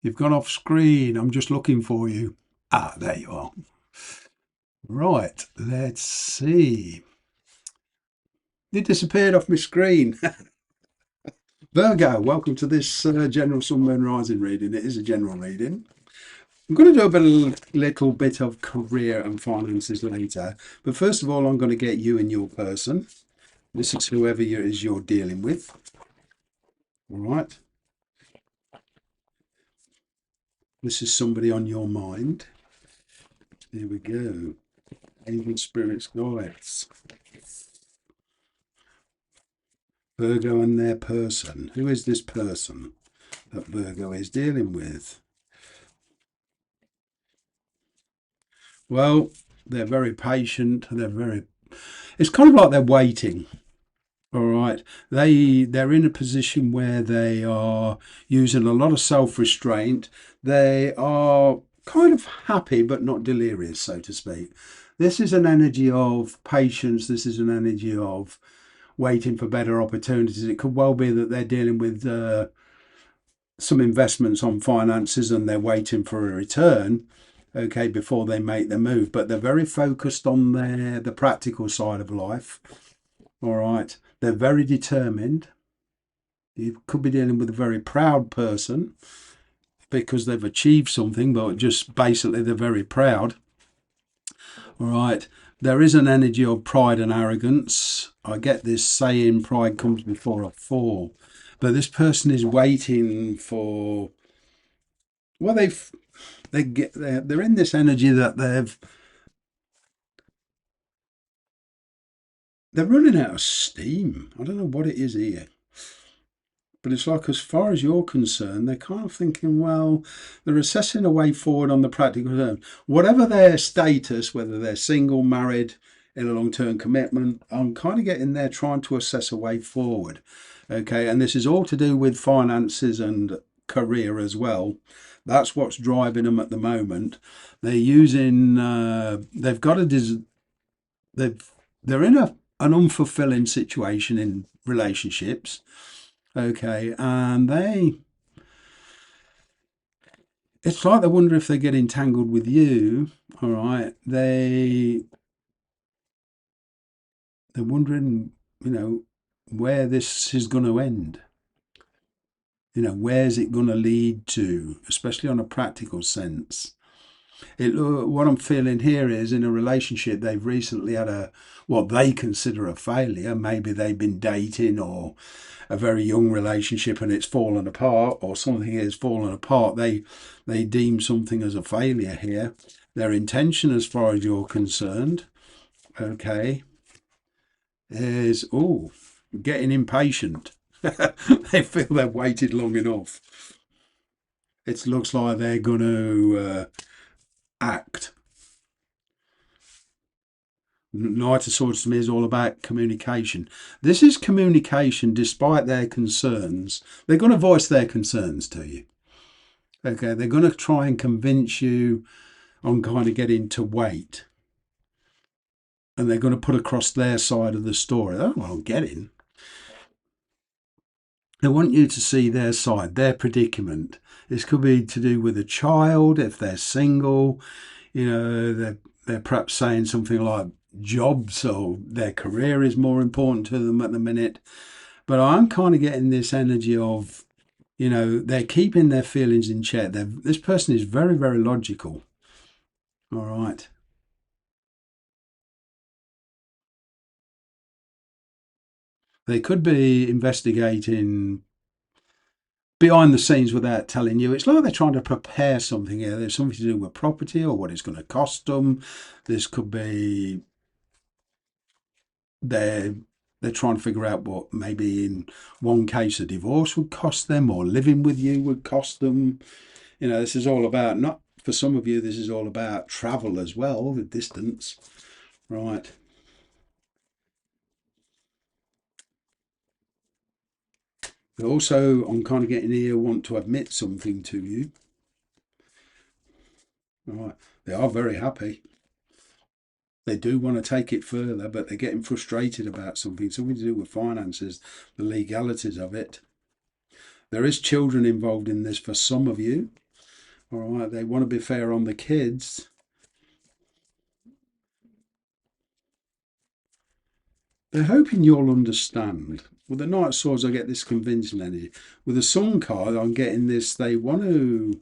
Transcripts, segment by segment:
You've gone off screen. I'm just looking for you. Ah, there you are. Right, let's see. You disappeared off my screen. Virgo, welcome to this general sun, moon, rising reading. It is a general reading. I'm going to do a little bit of career and finances later. But first of all, I'm going to get you and your person. This is whoever you're dealing with. All right. This is somebody on your mind. Here we go. Angel spirits, guides. Virgo and their person. Who is this person that Virgo is dealing with? Well, they're very patient. It's kind of like they're waiting. All right. They're in a position where they are using a lot of self-restraint. They are kind of happy but not delirious, so to speak. This is an energy of patience. This is an energy of waiting for better opportunities. It could well be that they're dealing with some investments on finances and they're waiting for a return, okay, before they make the move. But they're very focused on the practical side of life. All right. They're very determined. You could be dealing with a very proud person because they've achieved something, but just basically they're very proud. All right. There is an energy of pride and arrogance. I get this saying, pride comes before a fall. But this person is waiting for, well, they're in this energy that they're running out of steam. I don't know what it is here. But it's like, as far as you're concerned, they're kind of thinking, well, they're assessing a way forward on the practical term. Whatever their status, whether they're single, married, in a long-term commitment, I'm kind of getting there trying to assess a way forward. Okay, and this is all to do with finances and career as well. That's what's driving them at the moment. They're using, they've got they're in an unfulfilling situation in relationships. Okay, and it's like they wonder if they get entangled with you. All right, they're wondering, where this is going to end. Where's it going to lead to, especially on a practical sense. What I'm feeling here is, in a relationship, they've recently had what they consider a failure. Maybe they've been dating, or a very young relationship, and it's fallen apart, or something has fallen apart. They deem something as a failure here. Their intention, as far as you're concerned, okay, is getting impatient. They feel they've waited long enough. It looks like they're going to act. Knight of Swords to me is all about communication. This is communication despite their concerns. They're going to voice their concerns to you. Okay, they're going to try and convince you on kind of getting to wait. And they're going to put across their side of the story. That's what I'm getting. They want you to see their side, their predicament. This could be to do with a child, if they're single. They're perhaps saying something like jobs, or their career is more important to them at the minute. But I'm kind of getting this energy of, they're keeping their feelings in check. This person is very, very logical. All right. They could be investigating behind the scenes without telling you. It's like they're trying to prepare something here. There's something to do with property or what it's going to cost them. This could be they're trying to figure out what, maybe in one case, a divorce would cost them, or living with you would cost them. This is all about, not for some of you, this is all about travel as well, the distance. Right. They also, I'm kind of getting here, want to admit something to you. All right. They are very happy. They do want to take it further, but they're getting frustrated about something to do with finances, the legalities of it. There is children involved in this for some of you. All right, they want to be fair on the kids. They're hoping you'll understand. With the Knight of Swords, I get this convincing energy. With the Sun card, I'm getting this, they want to,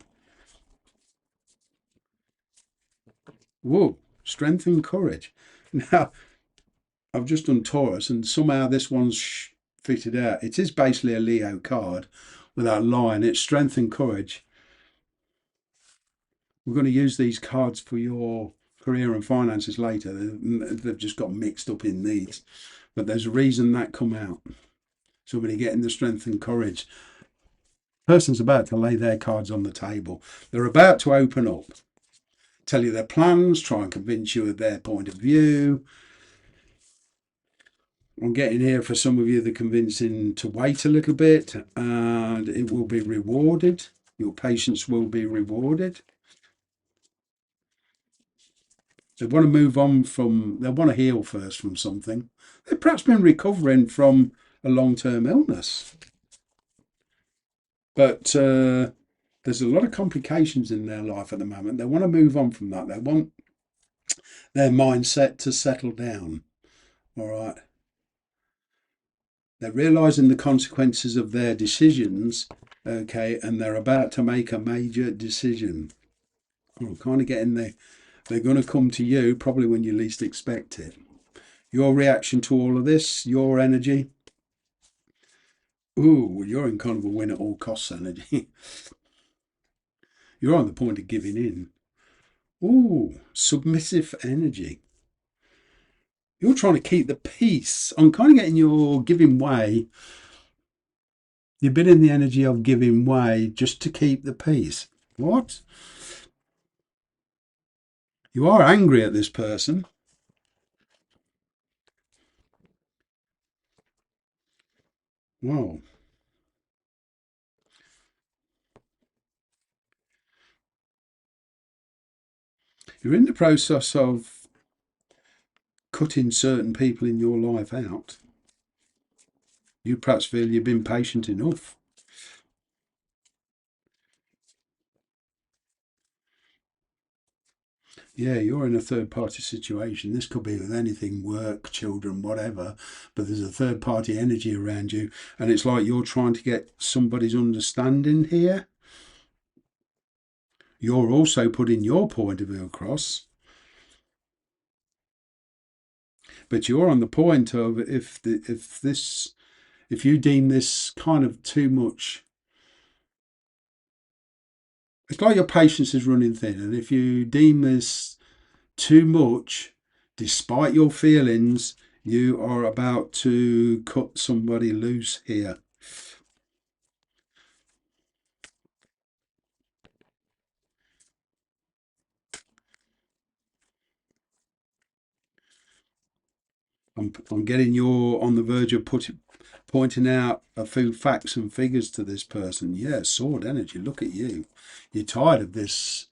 whoa, strength and courage. Now, I've just done Taurus, and somehow this one's fitted out. It is basically a Leo card with that line. It's strength and courage. We're going to use these cards for your career and finances later. They've just got mixed up in these. But there's a reason that come out. Somebody getting the strength and courage. Person's about to lay their cards on the table. They're about to open up. Tell you their plans, try and convince you of their point of view. I'm getting here for some of you the convincing to wait a little bit, and it will be rewarded. Your patience will be rewarded. They want to move on from, they want to heal first from something. They've perhaps been recovering from a long-term illness. But there's a lot of complications in their life at the moment. They want to move on from that. They want their mindset to settle down. All right. They're realizing the consequences of their decisions, okay, and they're about to make a major decision. I'm kind of getting there. They're going to come to you probably when you least expect it. Your reaction to all of this, your energy. Ooh, you're in kind of a win at all costs energy. You're on the point of giving in. Ooh, submissive energy. You're trying to keep the peace. I'm kind of getting your giving way. You've been in the energy of giving way just to keep the peace. What? You are angry at this person. Wow. You're in the process of cutting certain people in your life out. You perhaps feel you've been patient enough. Yeah, you're in a third party situation. This could be with anything, work, children, whatever, but there's a third party energy around you, and it's like you're trying to get somebody's understanding here. You're also putting your point of view across. But you're on the point of if you deem this kind of too much, it's like your patience is running thin, and if you deem this too much, despite your feelings, you are about to cut somebody loose here. I'm getting you're on the verge of pointing out a few facts and figures to this person. Yeah, sword energy. Look at you. You're tired of this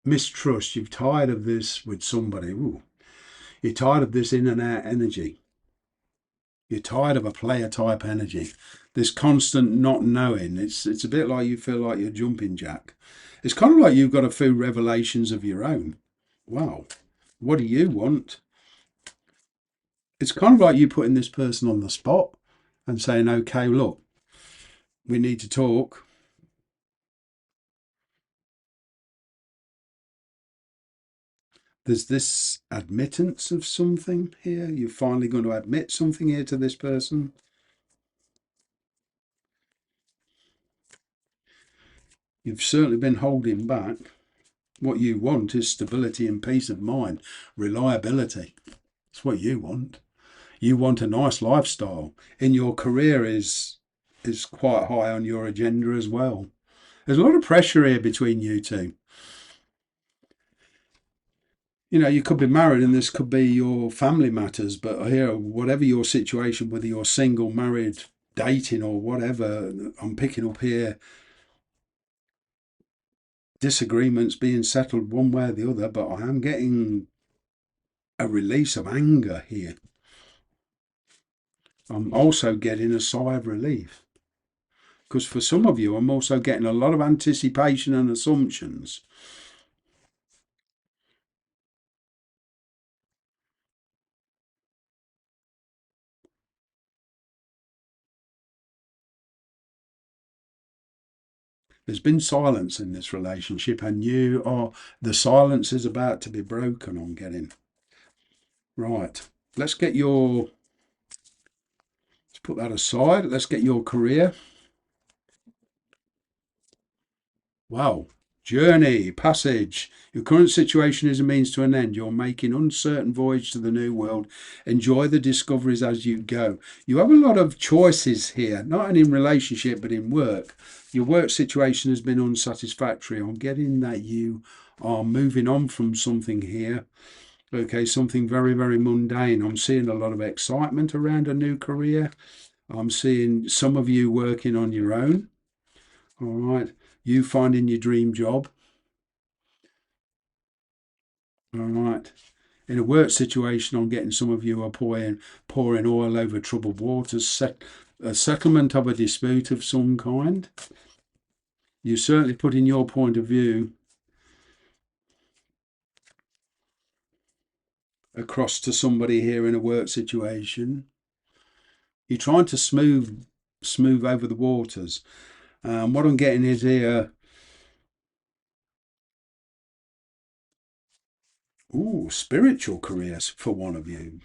mistrust. You're tired of this with somebody. Ooh. You're tired of this in and out energy. You're tired of a player type energy. This constant not knowing. It's a bit like you feel like you're jumping jack. It's kind of like you've got a few revelations of your own. Wow. What do you want? It's kind of like you putting this person on the spot and saying, okay, look, we need to talk. There's this admittance of something here. You're finally going to admit something here to this person. You've certainly been holding back. What you want is stability and peace of mind, reliability. It's what you want. You want a nice lifestyle. In your career is quite high on your agenda as well. There's a lot of pressure here between you two. You know, you could be married and this could be your family matters, but here, whatever your situation, whether you're single, married, dating, or whatever, I'm picking up here disagreements being settled one way or the other, but I am getting a release of anger here. I'm also getting a sigh of relief. Because for some of you, I'm also getting a lot of anticipation and assumptions. There's been silence in this relationship, and the silence is about to be broken. I'm getting. Right. Let's get your, let's put that aside. Let's get your career. Wow. Journey, passage. Your current situation is a means to an end. You're making uncertain voyage to the new world. Enjoy the discoveries as you go. You have a lot of choices here, not only in relationship but in work. Your work situation has been unsatisfactory. I'm getting that you are moving on from something here. Okay, something very, very mundane. I'm seeing a lot of excitement around a new career. I'm seeing some of you working on your own. All right. You finding your dream job. All right. In a work situation, I'm getting some of you are pouring oil over troubled waters, a settlement of a dispute of some kind. You certainly put in your point of view across to somebody here in a work situation. You're trying to smooth over the waters. What I'm getting is here, spiritual careers for one of you.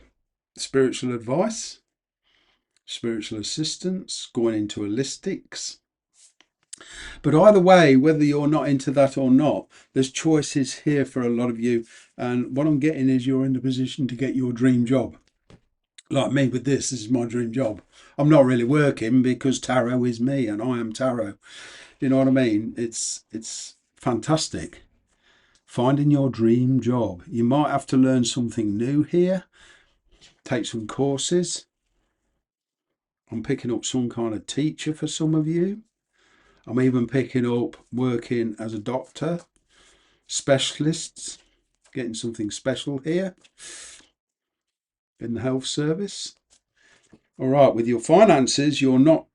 Spiritual advice, spiritual assistance, going into holistics. But either way, whether you're not into that or not, there's choices here for a lot of you. And what I'm getting is you're in the position to get your dream job. Like me with this is my dream job. I'm not really working because tarot is me and I am tarot. You know what I mean? It's fantastic. Finding your dream job. You might have to learn something new here, take some courses. I'm picking up some kind of teacher for some of you. I'm even picking up working as a doctor, specialists, getting something special here in the health service. All right, with your finances, your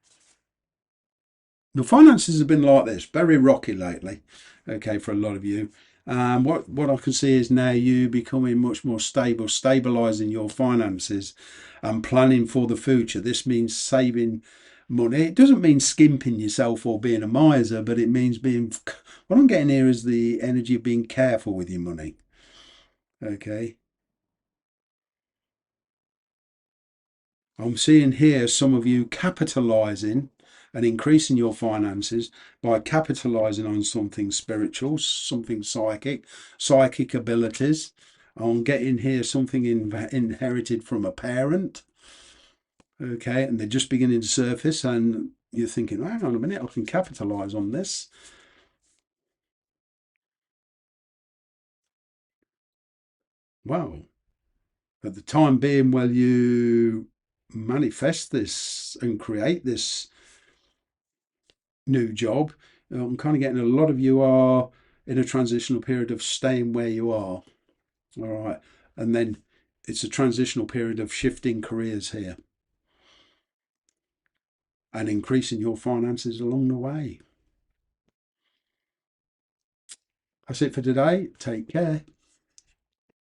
finances have been like this, very rocky lately, okay, for a lot of you. What I can see is now you becoming much more stable, stabilizing your finances and planning for the future. This means saving money. It doesn't mean skimping yourself or being a miser, but it means being, what I'm getting here is the energy of being careful with your money, okay? I'm seeing here some of you capitalizing and increasing your finances by capitalizing on something spiritual, something psychic abilities. I'm getting here something inherited from a parent, okay, and they're just beginning to surface, and you're thinking, hang on a minute, I can capitalize on this. Wow. At the time being, while you manifest this and create this new job, I'm kind of getting a lot of you are in a transitional period of staying where you are. All right. And then it's a transitional period of shifting careers here and increasing your finances along the way. That's it for today. Take care.